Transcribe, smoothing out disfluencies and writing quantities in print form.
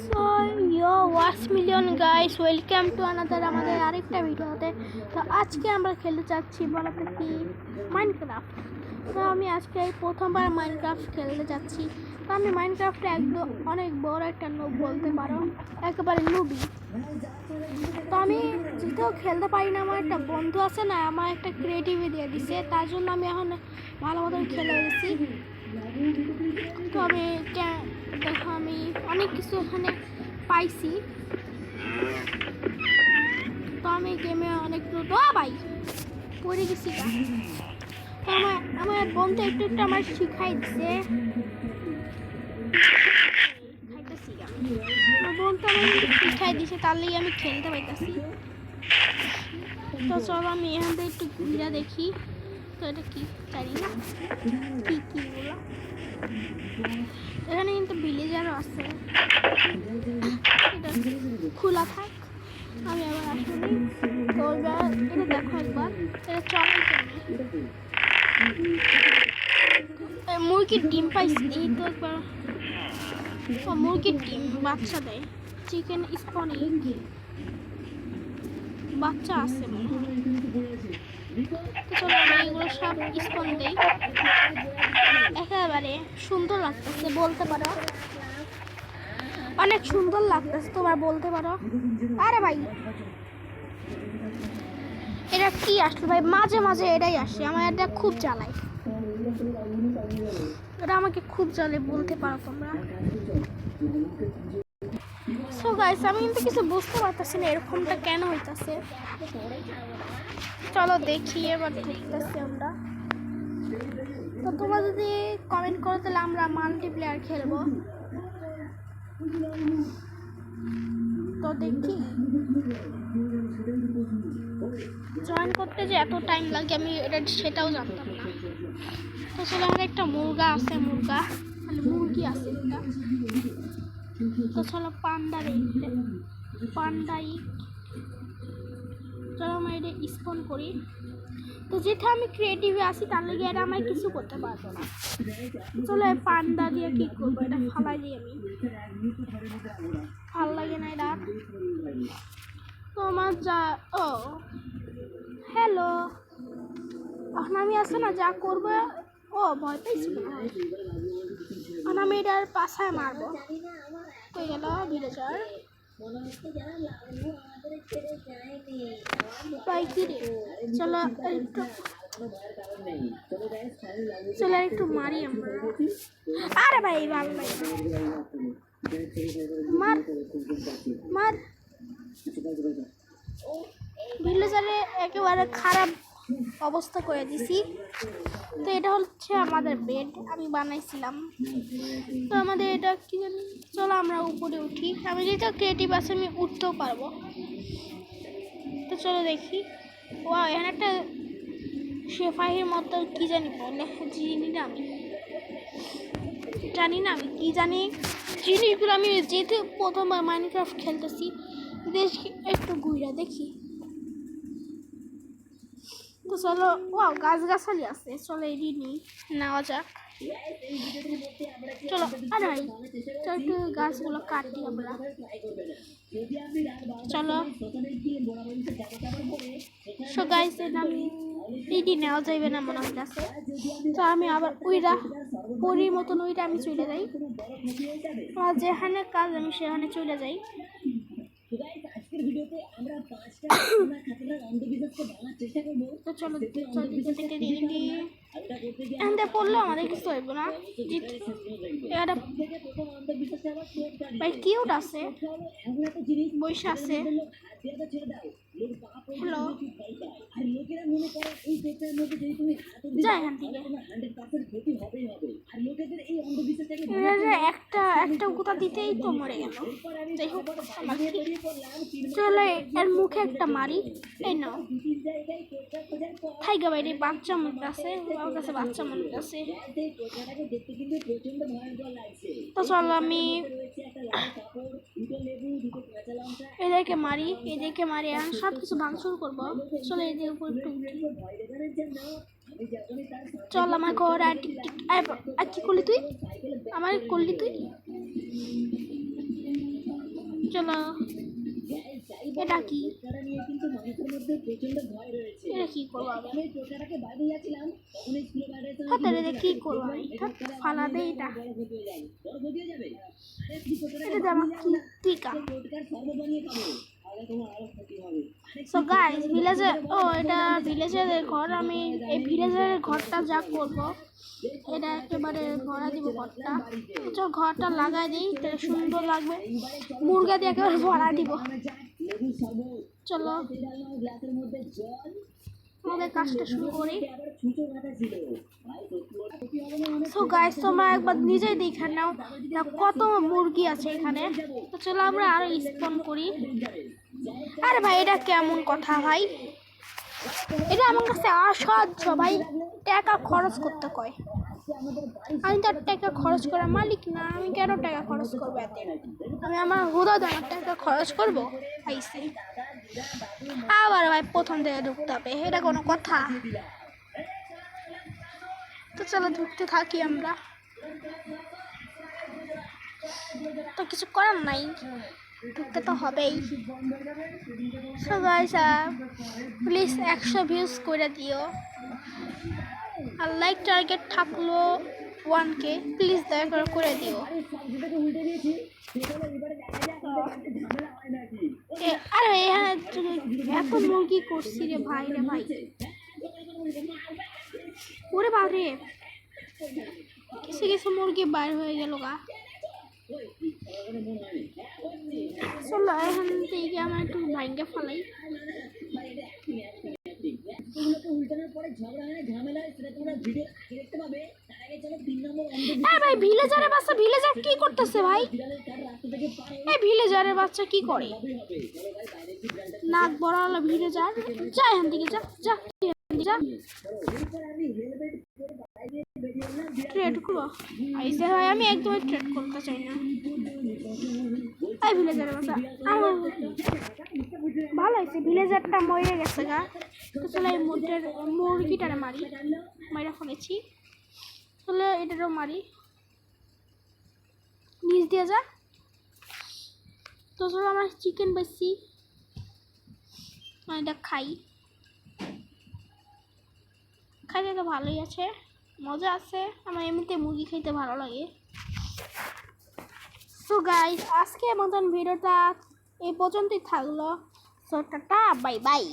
So yo watch million guys, welcome to another আমাদের আরেকটা ভিডিওতে। তো আজকে আমরা খেলতে চাচ্ছি বলতে কি মাইনক্রাফট। তো আমি আজকে প্রথমবার মাইনক্রাফট খেলতে যাচ্ছি। তো আমি মাইনক্রাফটে একদম অনেক বড় একটা নুব বলতে পারো, একেবারে নুবি। তো আমি যেহেতু খেলতে পারি না, আমার একটা বন্ধু আছে না, আমার একটা ক্রিয়েটিভি দিয়ে দিছে, তার জন্য আমি এখন ভালো মতন খেলে দিচ্ছি। তো আমি দেখো আমি অনেক কিছু এখানে পাইছি। তো আমি গেমে অনেক ভাই পড়ে গেছি। তো আমার বন্ধু একটু একটু আমার শিখাই দিছে। আমার বন্ধু আমার শিখাই দিছে, তার লেগে আমি খেলতে পাইতেছি। তো চলো আমি এখান থেকে একটু ঘুরে দেখি। তো এটা কি জানি না কি কি বলো। এখানে কিন্তু ভিলেজারও আছে, এটা খোলা থাক, আমি আবার আসলে। তো এটা দেখো একবার, এটা চলে কেমন। মুরগির ডিম পাইছি, এই তো একবার মুরগির ডিম বাচ্চা দেয়, চিকেন স্পন বাচ্চা আছে মনে হয়। তো চলো আমি এগুলো সব স্পন দেই। একেবারে সুন্দর লাগতেছে বলতে পারো, অনেক সুন্দর লাগতেছে তোমার বলতে পারো। আরে ভাই এটা কি আসলো ভাই, মাঝে মাঝে এটাই আসে, আমার এটা খুব জ্বালায়, এটা আমাকে খুব জ্বালায় বলতে পারো তোমরা। সো গাইস আমি কিন্তু কিছু বুঝতে পারতেছি না এরকমটা কেন হইতাছে। চলো দেখি এবার ঢুকতেছি আমরা। তো তোমরা যদি কমেন্ট করো তাহলে আমরা মাল্টিপ্লেয়ার খেলবো। তো দেখি জয়েন করতে যে এত টাইম লাগে আমি এটা সেটাও জানতাম না। তো চলো আর একটা মুরগা আছে, মুরগি আছে একটা। তো চলো পান্ডাই চলো আমরা এটা স্পন করি। তো যেটা আমি ক্রিয়েটিভে আসি তার লেগে এটা আমার কিছু করতে পারবো না। চলো পান্ডা দিয়ে কি করবো, এটা ফালাই দিই আমি, ভাল লাগে না এটা। তো আমার যা হ্যালো, এখন আমি আসে না যা করবো, ভয় পাইছি এখন আমি এটার পাশায় মারবো। তো গেল ভিলেজার চলো একটু মারি আমরা। আরে ভাই ভালো ভাই মার ভিলেজারে একেবারে খারাপ অবস্থা করে দিছি। তো এটা হচ্ছে আমাদের বেড, আমি বানাইছিলাম। তো আমাদের এটা কি জানি, চলো আমরা উপরে উঠি। আমি যেহেতু ক্রিয়েটিভ আছে আমি উঠতেও পারবো। তো চলো দেখি। এখানে একটা শেফাহির মতো কি জানি বলে, জানি না আমি কি জানি জিনিসগুলো। আমি যেহেতু প্রথমবার মাইনক্রাফট খেলতেছি, একটু ঘুরে দেখি। তো চলো গাছগাছালি আছে, চলো এটি নেওয়া যাক। চলো আরে ভাই চলো একটু গাছগুলো কাটি আমরা। চলো সো গাইস আমি এটি নেওয়া যাইবে না মনে হইতেছে। তো আমি আবার পরির মতন আমি চলে যাই, যেখানে কাজ আমি সেখানে চলে যাই। তো চলো পড়লো আমাদের কিছু হইব না। ভাই কিউট আছে, বসে আছে। হ্যালো যাই এখান থেকে। একটা কোথা দিতেই তো মরে গেল। যাই হোক চলো এর মুখে একটা মারি। এই নাও থাইগা বাইরে বাচ্চা মুরগি আছে, আমার কাছে বাচ্চা মুরগি আছে। তো চলো আমি এদেরকে মারি এখন সব কিছু ভাঙচুর করবো। চলো এদের উপর একটু চল আমার ঘর। আর কি করলি তুই, আমার করলি তুই? চলো, এটা কি? এটা কি করবো আমি? হাতারে কি করবো আমি? ফালা দে এটা। এটা জামা কি টিকা? সো গাইস, ভিলেজে এটা ভিলেজের ঘর। আমি এই ভিলেজের ঘরটা যা করব, এটা একেবারে ভরা দিব ঘরটা। তো ঘরটা লাগাই দিই, তাহলে সুন্দর লাগবে। মুরগা দিয়ে একেবারে ভরা দিব। চলো আমাদের কাজটা শুরু করি। সো গাইস, তোমরা একবার নিজেই দেখে নাও কত মুরগি আছে এখানে। তো চলো আমরা আরো স্পন করি। আরে ভাই, এটা কেমন কথা ভাই? এটা আমার কাছে অসহ্য ভাই। টাকা খরচ করতে কয়, আমি তার টাকা খরচ করার মালিক না। আমি কেন টাকা খরচ করবো এতে? আমি আমার হুদা আমার টাকা খরচ করবো আইসে। আবার ভাই প্রথম থেকে ঢুকতে হবে, এটা কোনো কথা? তো চলো ঢুকতে থাকি আমরা। তো কিছু করার নাই, ঢুকতে তো হবেই। সো গাইস, প্লিজ 100 ভিউজ করে দিও। আর লাইক টার্গেট থাকলো 1K, প্লিজ দয়া করে দিও। আরে হ্যাঁ, এত মুরগি করছি রে ভাই, রে ভাই। ওরে বাবারে, কিছু কিছু মুরগি বাইর হয়ে গেল গা। চলো এখান থেকে আমার একটু ভাইঙ্গা ফেলাই। ভাই ভিলেজারের বাচ্চা, ভিলেজার কি করতেছে ভাই? এই ভিলেজারের বাচ্চা কি করে? নাক বড় হলো ভিলেজার। যা এখান থেকে, যা যা যা। ট্রেড করবো আইসে ভাই, আমি একদমই ট্রেড করতে চাই না। এই ভিলেজারের বাচ্চা ভালো হয়েছে, ভিলেজারটা মরে গেছে গা। তো চলো এই মুরগিটারে মারি, মাইরা ফেলেছি। চলো এটারও মারি, নিচ দিয়ে যা। তো চলো আমার চিকেন বেশি, এটা খাই। খাইতে তো ভালোই আছে, মজা আছে। আমার এমনিতে মুরগি খাইতে ভালো লাগে। সো গাইস, আজকের মতন ভিডিওটা এই পর্যন্তই থাকলো। So tata, bye bye.